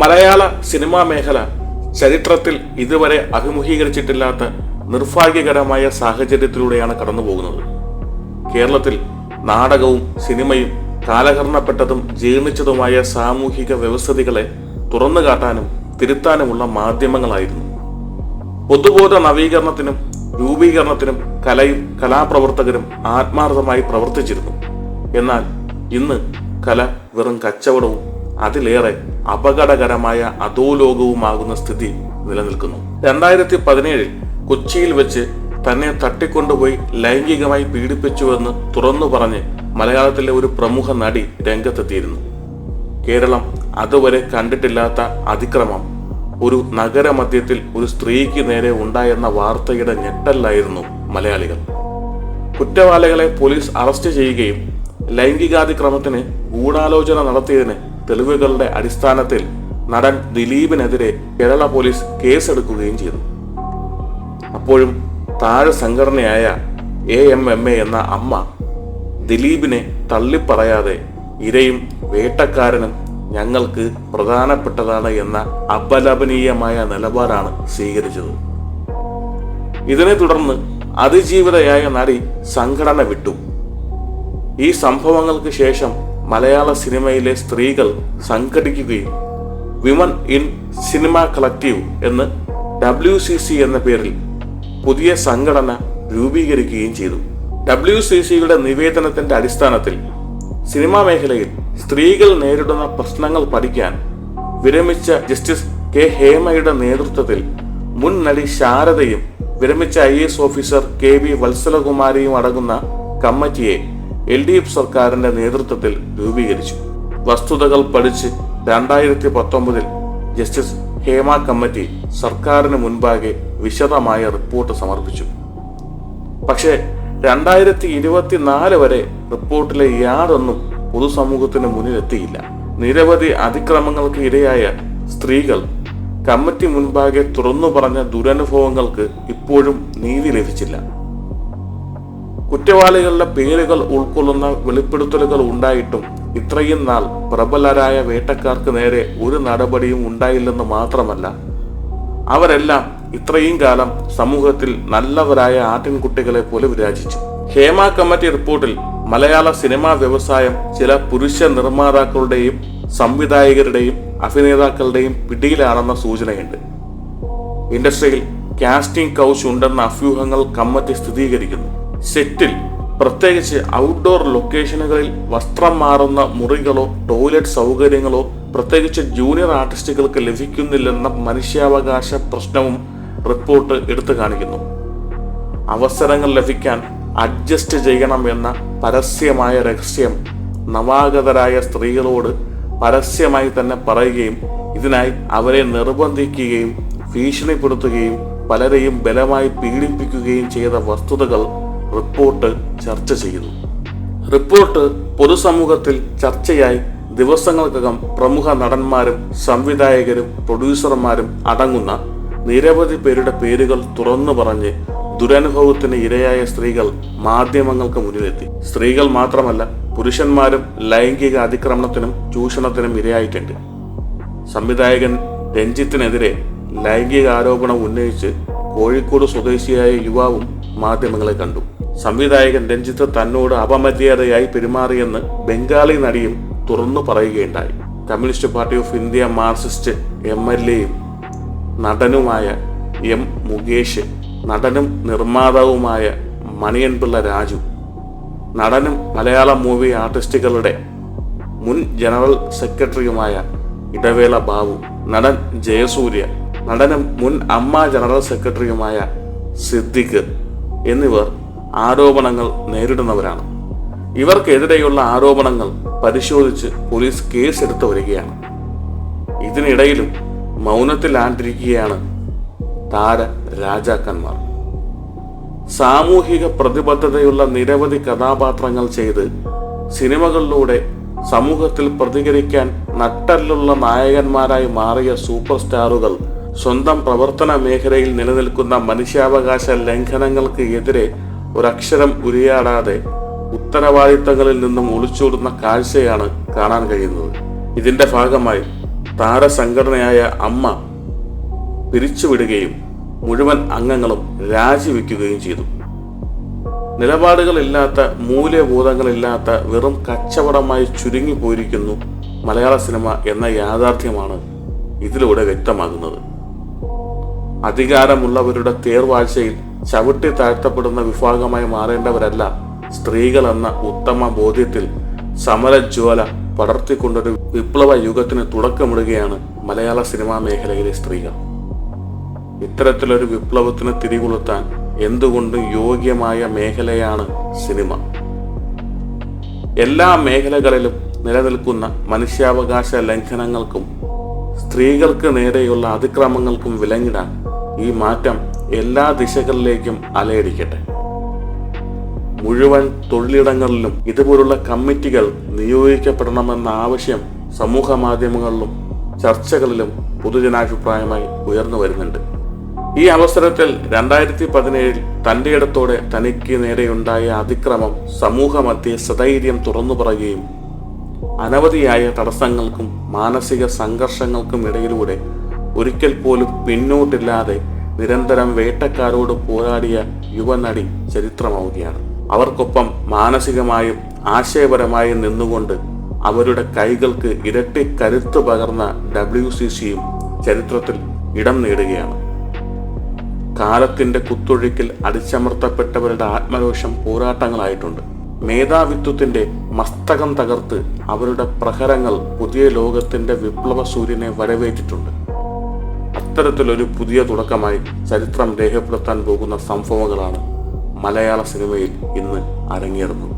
മലയാള cinema മേഖല ചരിത്രത്തിൽ ഇതുവരെ അഭിമുഖീകരിച്ചിട്ടില്ലാത്ത നിർഭാഗ്യകരമായ സാഹചര്യത്തിലൂടെയാണ് കടന്നുപോകുന്നത്. കേരളത്തിൽ നാടകവും സിനിമയും കാലഹരണപ്പെട്ടതും ജീർണിച്ചതുമായ സാമൂഹിക വ്യവസ്ഥിതികളെ തുറന്നു കാട്ടാനും തിരുത്താനുമുള്ള മാധ്യമങ്ങളായിരുന്നു. പൊതുബോധ നവീകരണത്തിനും രൂപീകരണത്തിനും കലയും കലാപ്രവർത്തകരും ആത്മാർത്ഥമായി പ്രവർത്തിച്ചിരുന്നു. എന്നാൽ ഇന്ന് കല വെറും കച്ചവടവും അതിലേറെ അപകടകരമായ അധോലോകവുമാകുന്ന സ്ഥിതി നിലനിൽക്കുന്നു. 2017 കൊച്ചിയിൽ വെച്ച് തന്നെ തട്ടിക്കൊണ്ടുപോയി ലൈംഗികമായി പീഡിപ്പിച്ചുവെന്ന് തുറന്നു പറഞ്ഞ് മലയാളത്തിലെ ഒരു പ്രമുഖ നടി രംഗത്തെത്തിയിരുന്നു. കേരളം അതുവരെ കണ്ടിട്ടില്ലാത്ത അതിക്രമം ഒരു നഗരമധ്യത്തിൽ ഒരു സ്ത്രീക്ക് നേരെ ഉണ്ടായെന്ന വാർത്തയുടെ ഞെട്ടലായിരുന്നു മലയാളികൾ. കുറ്റവാളികളെ പോലീസ് അറസ്റ്റ് ചെയ്യുകയും ലൈംഗികാതിക്രമത്തിന് ഗൂഢാലോചന നടത്തിയതിന് തെളിവുകളുടെ അടിസ്ഥാനത്തിൽ നടൻ ദിലീപിനെതിരെ കേരള പോലീസ് കേസെടുക്കുകയും ചെയ്തു. അപ്പോഴും താഴെ സംഘടനയായ AMMA എന്ന അമ്മ ദിലീപിനെ തള്ളിപ്പറയാതെ ഇരയും വേട്ടക്കാരനും ഞങ്ങൾക്ക് പ്രധാനപ്പെട്ടതാണ് എന്ന അപലപനീയമായ നിലപാടാണ് സ്വീകരിച്ചത്. ഇതിനെ തുടർന്ന് അതിജീവിതയായ നടി സംഘടന വിട്ടു. ഈ സംഭവങ്ങൾക്ക് ശേഷം മലയാള സിനിമയിലെ സ്ത്രീകൾ സംഘടിക്കുകയും വിമൻ ഇൻ സിനിമ കളക്റ്റീവ് എന്ന് WCC എന്ന പേരിൽ പുതിയ സംഘടന രൂപീകരിക്കുകയും ചെയ്തു. WCCയുടെ നിവേദനത്തിന്റെ അടിസ്ഥാനത്തിൽ സിനിമാ മേഖലയിൽ സ്ത്രീകൾ നേരിടുന്ന പ്രശ്നങ്ങൾ പഠിക്കാൻ വിരമിച്ച ജസ്റ്റിസ് K. ഹേമയുടെ നേതൃത്വത്തിൽ മുൻ നടി ശാരദയും വിരമിച്ച IAS ഓഫീസർ KB. വത്സലകുമാരിയും അടങ്ങുന്ന കമ്മിറ്റിയെ LDF സർക്കാരിന്റെ നേതൃത്വത്തിൽ രൂപീകരിച്ചു. വസ്തുതകൾ പഠിച്ച് 2019 ജസ്റ്റിസ് ഹേമ കമ്മിറ്റി സർക്കാരിന് മുൻപാകെ വിശദമായ റിപ്പോർട്ട് സമർപ്പിച്ചു. പക്ഷേ 2024 വരെ റിപ്പോർട്ടിലെ യാതൊന്നും പൊതുസമൂഹത്തിന് മുന്നിലെത്തിയില്ല. നിരവധി അതിക്രമങ്ങൾക്ക് ഇരയായ സ്ത്രീകൾ കമ്മിറ്റി മുൻപാകെ തുറന്നു പറഞ്ഞ ദുരനുഭവങ്ങൾക്ക് ഇപ്പോഴും നീതി ലഭിച്ചില്ല. കുറ്റവാളികളുടെ പേരുകൾ ഉൾക്കൊള്ളുന്ന വെളിപ്പെടുത്തലുകൾ ഉണ്ടായിട്ടും ഇത്രയും നാൾ പ്രബലരായ വേട്ടക്കാർക്ക് നേരെ ഒരു നടപടിയും ഉണ്ടായില്ലെന്ന് മാത്രമല്ല, അവരെല്ലാം ഇത്രയും കാലം സമൂഹത്തിൽ നല്ലവരായ ആട്ടിൻകുട്ടികളെ പോലെ വിരാജിച്ചു. ഹേമ കമ്മിറ്റി റിപ്പോർട്ടിൽ മലയാള സിനിമാ വ്യവസായം ചില പുരുഷ നിർമ്മാതാക്കളുടെയും സംവിധായകരുടെയും അഭിനേതാക്കളുടെയും പിടിയിലാണെന്ന സൂചനയുണ്ട്. ഇൻഡസ്ട്രിയിൽ കാസ്റ്റിംഗ് കൗച്ച് ഉണ്ടെന്ന അഭ്യൂഹങ്ങൾ കമ്മിറ്റി സ്ഥിരീകരിക്കുന്നു. സെറ്റിൽ, പ്രത്യേകിച്ച് ഔട്ട്ഡോർ ലൊക്കേഷനുകളിൽ വസ്ത്രം മാറുന്ന മുറികളോ ടോയ്ലറ്റ് സൗകര്യങ്ങളോ പ്രത്യേകിച്ച് ജൂനിയർ ആർട്ടിസ്റ്റുകൾക്ക് ലഭിക്കുന്നില്ലെന്ന മനുഷ്യാവകാശ പ്രശ്നവും റിപ്പോർട്ട് എടുത്തു കാണിക്കുന്നു. അവസരങ്ങൾ ലഭിക്കാൻ അഡ്ജസ്റ്റ് ചെയ്യണം എന്ന പരസ്യമായ രഹസ്യം നവാഗതരായ സ്ത്രീകളോട് പരസ്യമായി തന്നെ പറയുകയും ഇതിനായി അവരെ നിർബന്ധിക്കുകയും ഭീഷണിപ്പെടുത്തുകയും പലരെയും ബലമായി പീഡിപ്പിക്കുകയും ചെയ്ത വസ്തുതകൾ റിപ്പോർട്ട് ചർച്ച ചെയ്യുന്നു. റിപ്പോർട്ട് പൊതുസമൂഹത്തിൽ ചർച്ചയായി ദിവസങ്ങൾക്കകം പ്രമുഖ നടന്മാരും സംവിധായകരും പ്രൊഡ്യൂസർമാരും അടങ്ങുന്ന നിരവധി പേരുടെ പേരുകൾ തുറന്നു പറഞ്ഞ് ദുരനുഭവത്തിന് ഇരയായ സ്ത്രീകൾ മാധ്യമങ്ങൾക്ക് മുന്നിലെത്തി. സ്ത്രീകൾ മാത്രമല്ല, പുരുഷന്മാരും ലൈംഗിക അതിക്രമണത്തിനും ചൂഷണത്തിനും ഇരയായിട്ടുണ്ട്. സംവിധായകൻ രഞ്ജിത്തിനെതിരെ ലൈംഗിക ആരോപണം ഉന്നയിച്ച് കോഴിക്കോട് സ്വദേശിയായ യുവാവും മാധ്യമങ്ങളെ കണ്ടു. സംവിധായകൻ രഞ്ജിത്ത് തന്നോട് അപമര്യാദയായി പെരുമാറിയെന്ന് ബംഗാളി നടിയും തുറന്നു പറയുകയുണ്ടായി. Communist Party of India Marxist MLAയും നടനുമായ M. മുകേഷ്, നടനും നിർമ്മാതാവുമായ മണിയൻപിള്ള രാജു, നടനും മലയാളം മൂവി ആർട്ടിസ്റ്റുകളുടെ മുൻ ജനറൽ സെക്രട്ടറിയുമായ ഇടവേള ബാബു, നടൻ ജയസൂര്യ, നടനും മുൻ അമ്മ ജനറൽ സെക്രട്ടറിയുമായ സിദ്ദിഖ് എന്നിവർ ആരോപണങ്ങൾ നേരിടുന്നവരാണ്. ഇവർക്കെതിരെയുള്ള ആരോപണങ്ങൾ പരിശോധിച്ച് പോലീസ് കേസെടുത്തു വരികയാണ്. ഇതിനിടയിലും മൗനത്തിലാണ്ടിരിക്കുകയാണ് താര രാജാക്കന്മാർ. സാമൂഹിക പ്രതിബദ്ധതയുള്ള നിരവധി കഥാപാത്രങ്ങൾ ചെയ്ത് സിനിമകളിലൂടെ സമൂഹത്തിൽ പ്രതികരിക്കാൻ നട്ടലുള്ള നായകന്മാരായി മാറിയ സൂപ്പർ സ്റ്റാറുകൾ സ്വന്തം പ്രവർത്തന മേഖലയിൽ നിലനിൽക്കുന്ന മനുഷ്യാവകാശ ലംഘനങ്ങൾക്ക് എതിരെ ഒരക്ഷരം ഉരിയാടാതെ ഉത്തരവാദിത്തങ്ങളിൽ നിന്നും ഒളിച്ചോടുന്ന കാഴ്ചയാണ് കാണാൻ കഴിയുന്നത്. ഇതിന്റെ ഭാഗമായി താരസംഘടനയായ അമ്മ പിരിച്ചുവിടുകയും മുഴുവൻ അംഗങ്ങളും രാജിവെക്കുകയും ചെയ്തു. നിലപാടുകളില്ലാത്ത, മൂല്യബോധങ്ങളില്ലാത്ത വെറും കച്ചവടമായി ചുരുങ്ങിപ്പോയിരിക്കുന്നു മലയാള സിനിമ എന്ന യാഥാർത്ഥ്യമാണ് ഇതിലൂടെ വ്യക്തമാകുന്നത്. അധികാരമുള്ളവരുടെ തേർവാഴ്ചയിൽ ചവിട്ടി താഴ്ത്തപ്പെടുന്ന വിഭാഗമായി മാറേണ്ടവരല്ല സ്ത്രീകൾ എന്ന ഉത്തമ ബോധ്യത്തിൽ സമരജ്വാല പടർത്തിക്കൊണ്ടൊരു വിപ്ലവ യുഗത്തിന് തുടക്കമിടുകയാണ് മലയാള സിനിമാ മേഖലയിലെ സ്ത്രീകൾ. ഇത്തരത്തിലൊരു വിപ്ലവത്തിന് തിരികൊളുത്താൻ എന്തുകൊണ്ടും യോഗ്യമായ മേഖലയാണ് സിനിമ. എല്ലാ മേഖലകളിലും നിലനിൽക്കുന്ന മനുഷ്യാവകാശ ലംഘനങ്ങൾക്കും സ്ത്രീകൾക്ക് നേരെയുള്ള അതിക്രമങ്ങൾക്കും വിലങ്ങിടാൻ ഈ മാറ്റം എല്ലാ ദിശകളിലേക്കും അലയടിക്കട്ടെ. മുഴുവൻ തൊഴിലിടങ്ങളിലും ഇതുപോലുള്ള കമ്മിറ്റികൾ നിയോഗിക്കപ്പെടണമെന്ന ആവശ്യം സമൂഹ മാധ്യമങ്ങളിലും ചർച്ചകളിലും പൊതുജനാഭിപ്രായമായി ഉയർന്നു വരുന്നുണ്ട്. ഈ അവസരത്തിൽ 2017 തന്റെ ഇടത്തോടെ തനിക്ക് നേരെയുണ്ടായ അതിക്രമം സമൂഹമധ്യേ സധൈര്യം തുറന്നു പറയുകയും അനവധിയായ തടസ്സങ്ങൾക്കും മാനസിക സംഘർഷങ്ങൾക്കും ഇടയിലൂടെ ഒരിക്കൽ പോലും പിന്നോട്ടില്ലാതെ നിരന്തരം വേട്ടക്കാരോട് പോരാടിയ യുവനടി ചരിത്രമാവുകയാണ്. അവർക്കൊപ്പം മാനസികമായും ആശയപരമായും നിന്നുകൊണ്ട് അവരുടെ കൈകൾക്ക് ഇരട്ടി കരുത്ത് പകർന്ന WCCയും ചരിത്രത്തിൽ ഇടം നേടുകയാണ്. കാലത്തിന്റെ കുത്തൊഴുക്കിൽ അടിച്ചമർത്തപ്പെട്ടവരുടെ ആത്മരോഷം പോരാട്ടങ്ങളായിട്ടുണ്ട്. മേധാവിത്വത്തിന്റെ മസ്തകം തകർത്ത് അവരുടെ പ്രഹരങ്ങൾ പുതിയ ലോകത്തിന്റെ വിപ്ലവ സൂര്യനെ വരവേറ്റിട്ടുണ്ട്. അത്തരത്തിലൊരു പുതിയ തുടക്കമായി ചരിത്രം രേഖപ്പെടുത്താൻ പോകുന്ന സംഭവങ്ങളാണ് മലയാള സിനിമയിൽ ഇന്ന് അരങ്ങേറുന്നത്.